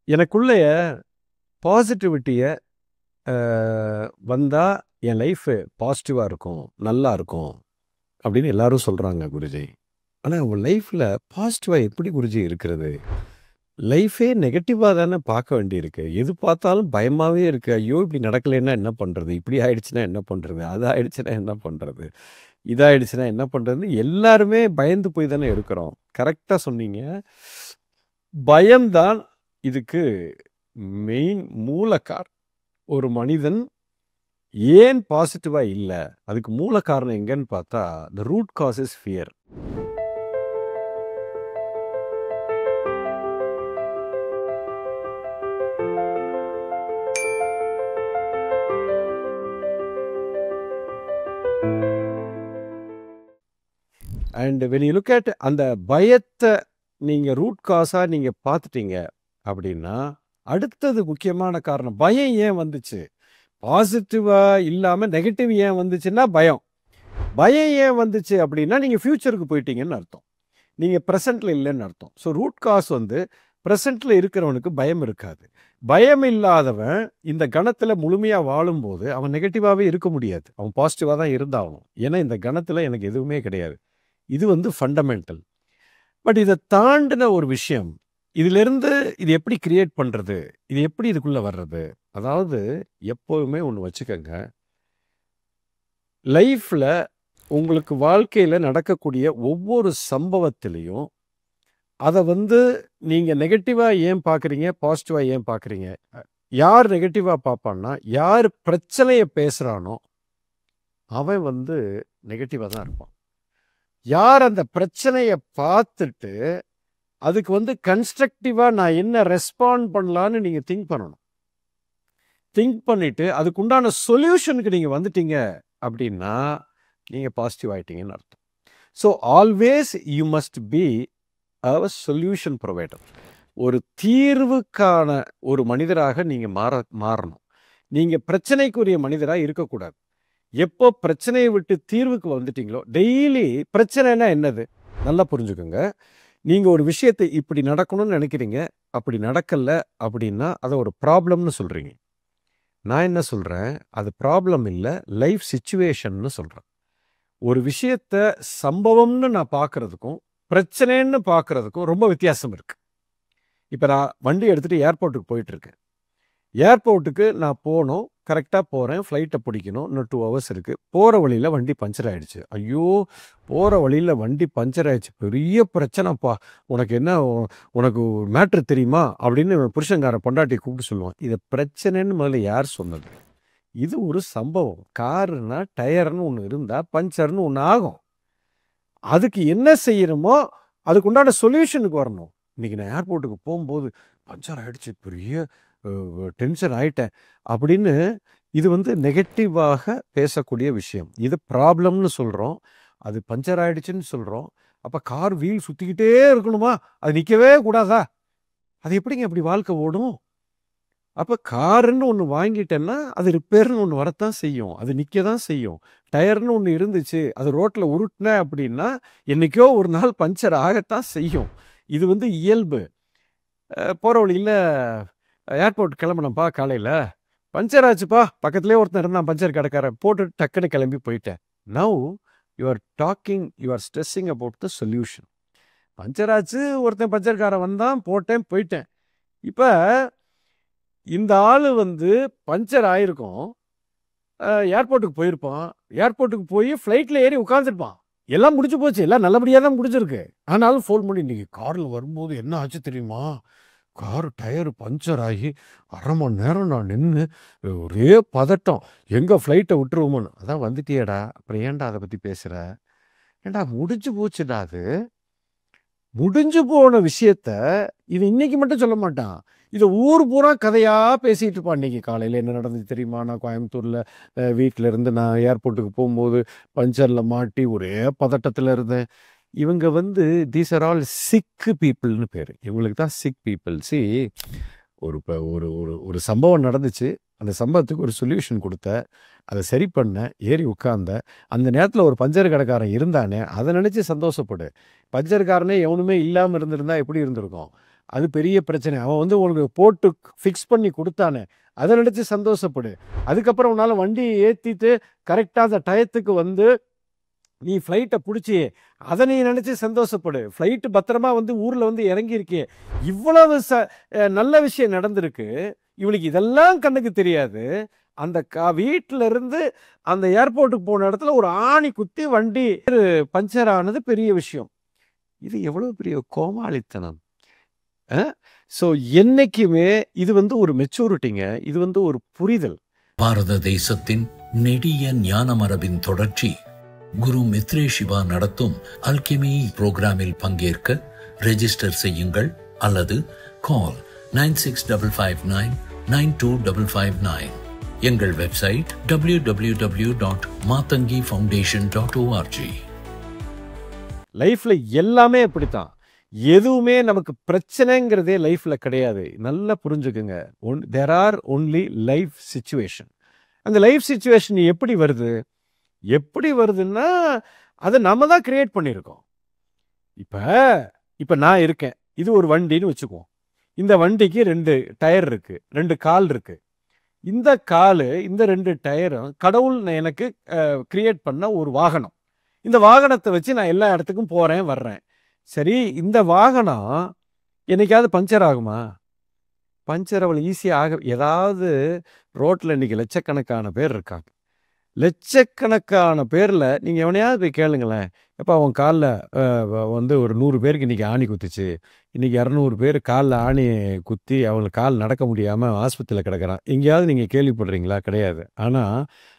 எனக்குள்ளேய பாசிட்டிவிட்டிய அ வந்தா என் லைஃப் பாசிட்டிவா இருக்கும், நல்லா இருக்கும் அப்படின்னு எல்லாரும் சொல்றாங்க குருஜி. ஆனா உங்க லைஃப்ல பாசிட்டிவா எப்படி குருஜி இருக்கிறது? லைஃபே நெகட்டிவா தானே பார்க்க வேண்டியிருக்கு. எது பார்த்தாலும் பயமாவே இருக்கு. ஐயோ! இப்படி நடக்கலைன்னா என்ன பண்றது? இப்படி ஆயிடுச்சுன்னா என்ன பண்றது? அது ஆயிடுச்சுன்னா என்ன பண்றது? இதாயிடுச்சுன்னா என்ன பண்றதுன்னு எல்லாருமே பயந்து போய் தானே இருக்கிறோம். கரெக்ட்டா சொன்னீங்க. பயம் தான் இதுக்கு மெயின் மூல ஒரு மனிதன் ஏன் பாசிட்டிவா இல்ல? அதுக்கு மூல காரணம் எங்கன்னு பார்த்தா, the root cause is fear. And when you look at அந்த பயத்த நீங்க ரூட் காஸா நீங்க பார்த்துட்டீங்க அப்படின்னா, அடுத்தது முக்கியமான காரணம் பயம் ஏன் வந்துச்சு? பாசிட்டிவா இல்லாம நெகட்டிவ் ஏன் வந்துச்சுன்னா பயம். பயம் ஏன் வந்துச்சு அப்படின்னா, நீங்க ஃபியூச்சருக்கு போயிட்டீங்கன்னு அர்த்தம். நீங்க பிரசன்ட்ல இல்லைன்னு அர்த்தம். ஸோ ரூட் காஸ் வந்து பிரசன்ட்ல இருக்கிறவனுக்கு பயம் இருக்காது. பயம் இல்லாதவன் இந்த கணத்துல முழுமையா வாழும்போது, அவன் நெகட்டிவாவே இருக்க முடியாது. அவன் பாசிட்டிவா தான் இருந்தாகணும். ஏன்னா இந்த கணத்துல எனக்கு எதுவுமே கிடையாது. இது வந்து ஃபண்டமெண்டல். பட் இத தாண்டின ஒரு விஷயம். இதிலிருந்து இது எப்படி கிரியேட் பண்றது? இது எப்படி இதுக்குள்ள வர்றது? அதாவது எப்பவுமே ஒண்ணு வச்சுக்கங்க. லைஃப்ல உங்களுக்கு வாழ்க்கையில நடக்கக்கூடிய ஒவ்வொரு சம்பவத்திலயும், அத வந்து நீங்க நெகட்டிவா ஏன் பார்க்குறீங்க? பாசிட்டிவா ஏன் பார்க்குறீங்க? யார் நெகட்டிவா பார்ப்பான்னா, யார் பிரச்சனைய பேசுறானோ, அவன் வந்து நெகட்டிவா தான் இருப்பான். யார் அந்த பிரச்சனைய பார்த்துட்டு, அதுக்கு வந்து கன்ஸ்ட்ரக்டிவா நான் என்ன ரெஸ்பாண்ட் பண்ணலான்னு நீங்க திங்க் பண்ணணும். திங்க் பண்ணிட்டு, அதுக்கு உண்டான சொல்யூஷனுக்கு நீங்க வந்துட்டீங்க அப்படின்னா, நீங்க பாசிட்டிவ் ஆயிட்டீங்கன்னு அர்த்தம். So always you must be a solution provider. ஒரு தீர்வுக்கான ஒரு மனிதராக நீங்க மாறணும். நீங்க பிரச்சனைக்குரிய மனிதரா இருக்கக்கூடாது. எப்போ பிரச்சனையை விட்டு தீர்வுக்கு வந்துட்டீங்களோ, டெய்லி பிரச்சனைனா என்னது? நல்லா புரிஞ்சுக்கோங்க. நீங்க ஒரு விஷயத்தை இப்படி நடக்கணும்னு நினைக்கிறீங்க. அப்படி நடக்கல அப்படின்னா, அத ஒரு ப்ராப்ளம்னு சொல்றீங்க. நான் என்ன சொல்றேன், அது ப்ராப்ளம் இல்ல, லைஃப் சிச்சுவேஷன்னு சொல்றேன். ஒரு விஷயத்த சம்பவம்னு நான் பார்க்கறதுக்கும், பிரச்சனைன்னு பார்க்கறதுக்கும் ரொம்ப வித்தியாசம் இருக்கு. இப்ப நான் வண்டி எடுத்துட்டு ஏர்போர்ட்டுக்கு போயிட்டுருக்கேன். ஏர்போர்ட்டுக்கு நான் போணும். கரெக்ட்டா போறேன். ஃப்ளைட்ட பிடிக்கணும். இன்னும் 2 ஹவர்ஸ் இருக்கு. போற வழியில வண்டி பஞ்சர் ஆயிடுச்சு. ஐயோ! போற வழியில வண்டி பஞ்சர் ஆயிடுச்சு. பெரிய பிரச்சனைப்பா. உனக்கு என்ன உனக்கு மேட்ரு தெரியுமா? அப்படின்னு புருஷன்காரன் பொண்டாட்டிய கூப்பிட்டு சொல்லுவான். இத பிரச்சனைன்னு முதல்ல யார் சொன்னது? இது ஒரு சம்பவம். காருன்னா டயர்ன்னு ஒண்ணு இருந்தா பஞ்சர்ன்னு ஒண்ணு ஆகும். அதுக்கு என்ன செய்யணுமோ, அதுக்கு உண்டான சொல்யூஷனுக்கு வரணும். இன்னைக்கு நான் ஏர்போர்ட்டுக்கு போம்போது பஞ்சர் ஆயிடுச்சு. பெரிய டென்ஷன் ஆயிட்டேன். அப்படின்னு இது வந்து நெகட்டிவாக பேசக்கூடிய விஷயம். இது ப்ராப்ளம்னு சொல்றோம். அது பஞ்சர் ஆயிடுச்சுன்னு சொல்றோம். அப்ப கார் வீல் சுத்திக்கிட்டே இருக்கணுமா? அது நிக்கவே கூடாதா? அது எப்படிங்க அப்படி வாழ்க்கை ஓடும்? அப்ப காருன்னு ஒண்ணு வாங்கிட்டேன்னா, அது ரிப்பேர்ன்னு ஒண்ணு வரத்தான் செய்யும். அது நிக்க தான் செய்யும். டயர்ன்னு ஒண்ணு இருந்துச்சு. அது ரோட்ல உருட்டுனேன் அப்படின்னா, என்னைக்கோ ஒரு நாள் பஞ்சர் ஆகத்தான் செய்யும். இது வந்து இயல்பு. போற வழியில ஏர்போர்ட் கிளம்புனேன்ப்பா காலையில. பஞ்சர் ஆச்சுப்பா. பக்கத்திலேயே ஒருத்தன் இருந்தான் பஞ்சர் கடைக்காரன். போட்டுட்டு டக்குன்னு கிளம்பி போயிட்டேன். Now you are stressing about the solution. Puncture ஆச்சு. ஒருத்தன் பஞ்சர்காரன் வந்தான். போட்டேன், போயிட்டேன். இப்ப இந்த ஆளு வந்து பஞ்சர் ஆயிருக்கும். ஏர்போர்ட்டுக்கு போயிருப்பான். ஏர்போர்ட்டுக்கு போய் ஃப்ளைட்ல ஏறி உட்கார்ந்துருப்பான். எல்லாம் முடிஞ்சு போச்சு. எல்லாம் நல்லபடியா தான் முடிஞ்சிருக்கு. ஆனாலும் ஃபோன் பண்ணி, "இன்னைக்கு கார்ல வரும்போது என்ன ஆச்சு தெரியுமா? கார் டயர் பஞ்சர் ஆகி 1/2 மணி நேரம் நான் நின்னு ஒரே பதட்டம். எங்க ஃப்ளைட்ட விட்டுருவோமோன்னு." "அதான் வந்துட்டியேடா. அப்புறம் ஏன்டா அத பத்தி பேசுற?" "ஏன்டா முடிஞ்சு போச்சுடா அது." முடிஞ்சு போன விஷயத்த இவன் இன்னைக்கு மட்டும் சொல்ல மாட்டான். இத ஊர் பூரா கதையா பேசிட்டு இருப்பான். "இன்னைக்கு காலையில என்ன நடந்துச்சு தெரியுமா? நான் கோயம்புத்தூர்ல வீட்ல இருந்து நான் ஏர்போர்ட்டுக்கு போம்போது பஞ்சர்ல மாட்டி ஒரே பதட்டத்துல இருந்தேன்." இவங்க வந்து தீஸ் ஆர் ஆல் சிக் பீப்பிள்னு பேரு. இவங்களுக்கு தான் சிக் பீப்பிள். ஒரு ப ஒரு ஒரு ஒரு சம்பவம் நடந்துச்சு. அந்த சம்பவத்துக்கு ஒரு சொல்யூஷன் குடுத்தேன். அத சரி பண்ணேன். ஏறி உட்கார்ந்தேன். அந்த நேரத்துல ஒரு பஞ்சர் கடைக்காரன் இருந்தானே, அத நினைச்சு சந்தோஷப்படு. பஞ்சர்காரனே எவனுமே இல்லாம இருந்திருந்தா எப்படி இருந்திருக்கும்? அது பெரிய பிரச்சனை. அவன் வந்து உனக்கு போட்டு ஃபிக்ஸ் பண்ணி குடுத்தானே, அத நெனச்சு சந்தோஷப்படு. அதுக்கப்புறம் உன்னால வண்டிய ஏத்திட்டு கரெக்ட்டா அந்த டயத்துக்கு வந்து நீ ஃப்ளைட்ட புடிச்சு, அத நீ நெனச்சு சந்தோஷப்படு. ஃப்ளைட் பத்திரமா வந்து ஊர்ல வந்து இறங்கியிருக்கே. இவ்வளவு நல்ல விஷயம் நடந்திருக்கு. இவனுக்கு இதெல்லாம் கண்ணுக்கு தெரியாது. அந்த வீட்ல இருந்து அந்த ஏர்போர்ட்டுக்கு போன இடத்துல ஒரு ஆணி குத்தி வண்டி பஞ்சர் ஆனது பெரிய விஷயம். இது எவ்வளவு பெரிய கோமாளித்தனம். ஸோ என்னைக்குமே இது வந்து ஒரு மெச்சூரிட்டிங்க. இது வந்து ஒரு புரிதல். பாரத தேசத்தின் நெடிய ஞான மரபின் தொடர்ச்சி குரு மித்ரே சிவா நடத்தும் அல்கெமி புரோகிராமில் பங்கேற்க ரெஜிஸ்டர் செய்யுங்கள் அல்லது கால் 9655992559. எங்கள் வெப்சைட் www.matangifoundation.org. லைஃப்ல எல்லாமே அப்படித்தான். எதுவுமே நமக்கு பிரச்சனைங்கிறதே லைஃப்ல கிடையாது. நல்லா புரிஞ்சுக்குங்க. There are only life situation. அந்த லைஃப் சிச்சுவேஷன் எப்படி வருது? எப்படி வருதுன்னா, அதை நம்ம தான் கிரியேட் பண்ணியிருக்கோம். இப்ப நான் இருக்கேன். இது ஒரு வண்டின்னு வச்சுக்குவோம். இந்த வண்டிக்கு 2 டயர் இருக்கு, 2 கால் இருக்கு. இந்த காலு, இந்த 2 டயரும் கடவுள் எனக்கு கிரியேட் பண்ண ஒரு வாகனம். இந்த வாகனத்தை வச்சு நான் எல்லா இடத்துக்கும் போறேன், வர்றேன். சரி, இந்த வாகனம் என்னைக்காவது பஞ்சர் ஆகுமா? பஞ்சர் அவ்வளோ ஈஸியாக ஏதாவது ரோட்டில் இன்னைக்கு லட்சக்கணக்கான பேர் இருக்காங்க. லட்சக்கணக்கான பேரில் நீங்கள் எவனையாவது போய் கேளுங்களேன், எப்போ அவன் காலில் வந்து ஒரு 100 பேருக்கு இன்றைக்கி ஆணி குத்துச்சு, இன்றைக்கி 200 பேர் காலில் ஆணி குத்தி அவங்களுக்கு கால் நடக்க முடியாமல் ஆஸ்பத்திரியில் கிடக்கிறான். எங்கேயாவது நீங்கள் கேள்விப்படுறீங்களா? கிடையாது. ஆனால்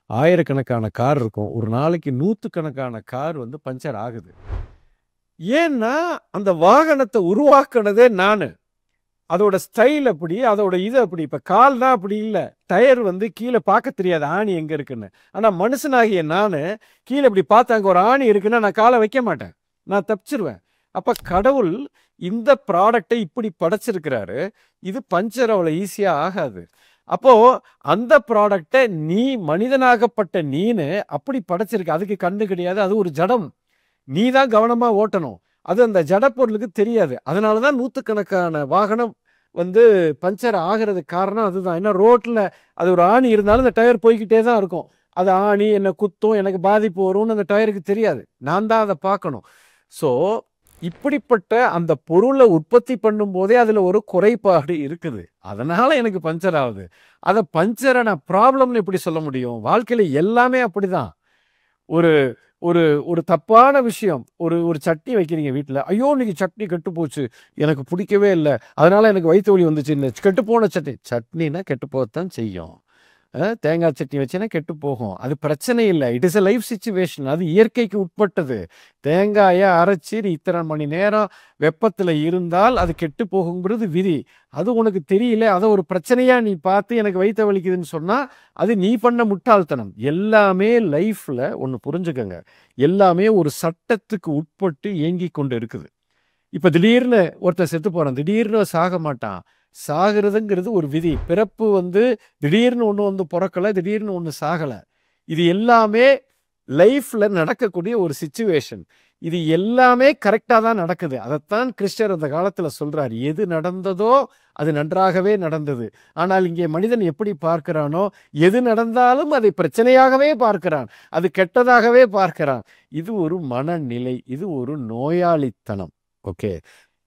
ஆயிரக்கணக்கான கார் இருக்கும். ஒரு நாளைக்கு 100கணக்கான கார் வந்து பஞ்சர் ஆகுது. ஏன்னா அந்த வாகனத்தை உருவாக்குனதே நான். அதோட ஸ்டைல் அப்படி, அதோட இது அப்படி. இப்போ கால் தான் அப்படி இல்லை. டயர் வந்து கீழே பார்க்க தெரியாது ஆணி எங்கே இருக்குன்னு. ஆனால் மனுஷனாகிய நான் கீழே இப்படி பார்த்தா அங்கே ஒரு ஆணி இருக்குன்னா நான் காலை வைக்க மாட்டேன், நான் தப்பிச்சிருவேன். அப்போ கடவுள் இந்த ப்ராடக்டை இப்படி படைச்சிருக்கிறாரு. இது பஞ்சர் அவ்வளோ ஈஸியாக ஆகாது. அப்போ அந்த ப்ராடக்டை நீ மனிதனாகப்பட்ட நீனு அப்படி படைச்சிருக்க. அதுக்கு கண்ணு கிடையாது, அது ஒரு ஜடம். நீ தான் கவனமாக ஓட்டணும். அது அந்த ஜட பொருளுக்கு தெரியாது. அதனால தான் 100கணக்கான வாகனம் வந்து பஞ்சர் ஆகிறதுக்கு காரணம் அதுதான். ஏன்னா ரோட்டில் அது ஒரு ஆணி இருந்தாலும் அந்த டயர் போய்கிட்டே தான் இருக்கும். அது ஆணி என்ன குத்தும், எனக்கு பாதிப்பு வரும்னு அந்த டயருக்கு தெரியாது. நான் தான் அதை பார்க்கணும். ஸோ இப்படிப்பட்ட அந்த பொருளை உற்பத்தி பண்ணும் போதே அதில் ஒரு குறைபாடு இருக்குது. அதனால எனக்கு பஞ்சர் ஆகுது. அதை பஞ்சரை நான் ப்ராப்ளம்னு எப்படி சொல்ல முடியும்? வாழ்க்கையில் எல்லாமே அப்படிதான். ஒரு ஒரு ஒரு தப்பான விஷயம். ஒரு சட்னி வைக்கிறீங்க வீட்டில். ஐயோ இன்னைக்கு சட்னி கெட்டு போச்சு, எனக்கு பிடிக்கவே இல்லை, அதனால எனக்கு வயிற்று வலி வந்துச்சு. இந்த கெட்டுப்போன சட்னினா கெட்டு போகத்தான் செய்யும். தேங்காய் சட்னி வச்சுன்னா கெட்டு போகும். அது பிரச்சனை இல்லை. It is a life situation. அது இயற்கைக்கு உட்பட்டது. தேங்காயை அரைச்சி இத்தனை மணி நேரம் வெப்பத்தில் இருந்தால் அது கெட்டு போகுங்கிறது விதி. அது உனக்கு தெரியல, அதை ஒரு பிரச்சனையாக நீ பார்த்து எனக்கு வயிற்று வலிக்குதுன்னு சொன்னால் அது நீ பண்ண முட்டாள்தனம். எல்லாமே லைஃப்பில் ஒன்று புரிஞ்சுக்கங்க, எல்லாமே ஒரு சட்டத்துக்கு உட்பட்டு இயங்கி கொண்டு இருக்குது. இப்போ திடீர்னு ஒருத்தர் செத்து போகிறான், திடீர்னு சாக மாட்டான். சாகிறதுங்கிறது ஒரு விதி. பிறப்பு வந்து திடீர்னு ஒன்று வந்து பிறக்கலை, திடீர்னு ஒன்று சாகலை. இது எல்லாமே லைஃப்பில் நடக்கக்கூடிய ஒரு சிச்சுவேஷன். இது எல்லாமே கரெக்டாக தான் நடக்குது. அதைத்தான் கிறிஸ்டர் அந்த காலத்தில் சொல்கிறார், எது நடந்ததோ அது நன்றாகவே நடந்தது. ஆனால் இங்கே மனிதன் எப்படி பார்க்கிறானோ, எது நடந்தாலும் அதை பிரச்சனையாகவே பார்க்கிறான், அது கெட்டதாகவே பார்க்கிறான். இது ஒரு மனநிலை, இது ஒரு நோயாளித்தனம். ஓகே,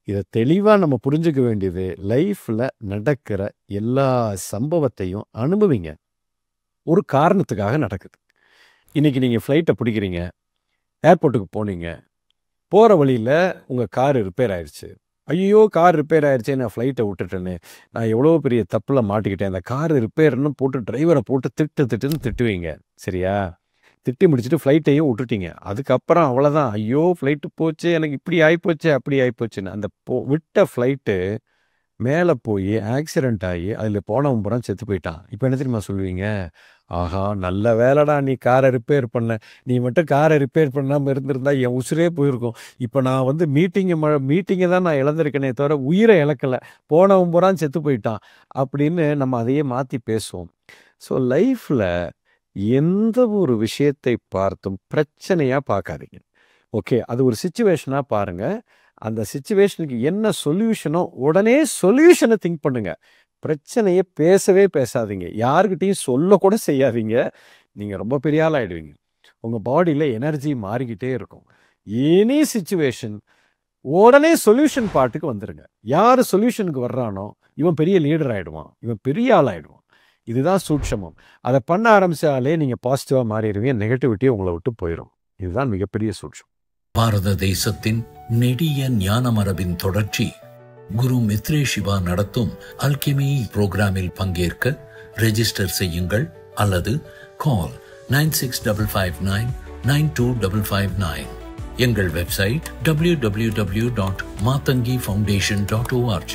இதை தெளிவாக நம்ம புரிஞ்சுக்க வேண்டியது, லைஃப்பில் நடக்கிற எல்லா சம்பவத்தையும் அனுபவிங்க. ஒரு காரணத்துக்காக நடக்குது. இன்றைக்கி நீங்கள் ஃப்ளைட்டை பிடிக்கிறீங்க, ஏர்போர்ட்டுக்கு போனீங்க, போகிற வழியில் உங்கள் கார் ரிப்பேர் ஆயிடுச்சு. ஐயோ கார் ரிப்பேர் ஆயிடுச்சே, நான் ஃப்ளைட்டை விட்டுட்டேன்னு, நான் எவ்வளோ பெரிய தப்பில் மாட்டிக்கிட்டேன். அந்த கார் ரிப்பேர்னு போட்டு டிரைவரை போட்டு திட்டுன்னு திட்டுவீங்க. சரியா? திட்டி முடிச்சுட்டு ஃப்ளைட்டையும் விட்டுட்டீங்க. அதுக்கப்புறம் அவ்வளோதான், ஐயோ ஃப்ளைட்டு போச்சு, எனக்கு இப்படி ஆகிப்போச்சு அப்படி ஆகிப்போச்சுன்னு. அந்த விட்ட ஃப்ளைட்டு மேலே போய் ஆக்சிடெண்ட் ஆகி அதில் போனவன் புறம் செத்து போயிட்டான். இப்போ என்ன தெரியுமா சொல்லுவீங்க? ஆஹா நல்ல வேலைடா நீ காரை ரிப்பேர் பண்ண, நீ மட்டும் காரை ரிப்பேர் பண்ணாமல் இருந்திருந்தா என் உசுரே போயிருக்கும். இப்போ நான் வந்து மீட்டிங்கை தான் நான் இழந்திருக்கேனே தவிர உயிரை இழக்கலை, போனவன் புறம் செத்து போயிட்டான் அப்படின்னு நம்ம அதையே மாற்றி பேசுவோம். ஸோ லைஃப்பில் எந்த ஒரு விஷயத்தை பார்த்தும் பிரச்சனையாக பார்க்காதீங்க. ஓகே, அது ஒரு சிச்சுவேஷனாக பாருங்கள். அந்த சிச்சுவேஷனுக்கு என்ன சொல்யூஷனோ உடனே சொல்யூஷனை திங்க் பண்ணுங்க. பிரச்சனையை பேசவே பேசாதீங்க, யாருக்கிட்டையும் சொல்லக்கூட செய்யாதீங்க. நீங்கள் ரொம்ப பெரிய ஆள் ஆகிடுவீங்க. உங்கள் பாடியில் எனர்ஜி மாறிக்கிட்டே இருக்கும். எனி சிச்சுவேஷன் உடனே சொல்யூஷன் பாட்டுக்கு வந்துடுங்க. யார் சொல்யூஷனுக்கு வர்றானோ இவன் பெரிய லீடர் ஆகிடுவான், இவன் பெரிய ஆள் ஆகிடுவான். இதுதான் சூட்சமம். அதை பண்ண ஆரம்பித்தாலே நீங்கள் பாசிட்டிவாக மாறிடுவீங்க, நெகட்டிவிட்டி உங்களை விட்டு போயிடும். இதுதான் மிகப்பெரிய சூட்சம். பாரத தேசத்தின் நெடிய ஞான மரபின் தொடர்ச்சி குரு மித்ரே சிவா நடத்தும் அல்கெமி புரோகிராமில் பங்கேற்க ரெஜிஸ்டர் செய்யுங்கள் அல்லது கால் 9655992559. எங்கள் வெப்சைட் www.matangifoundation.org.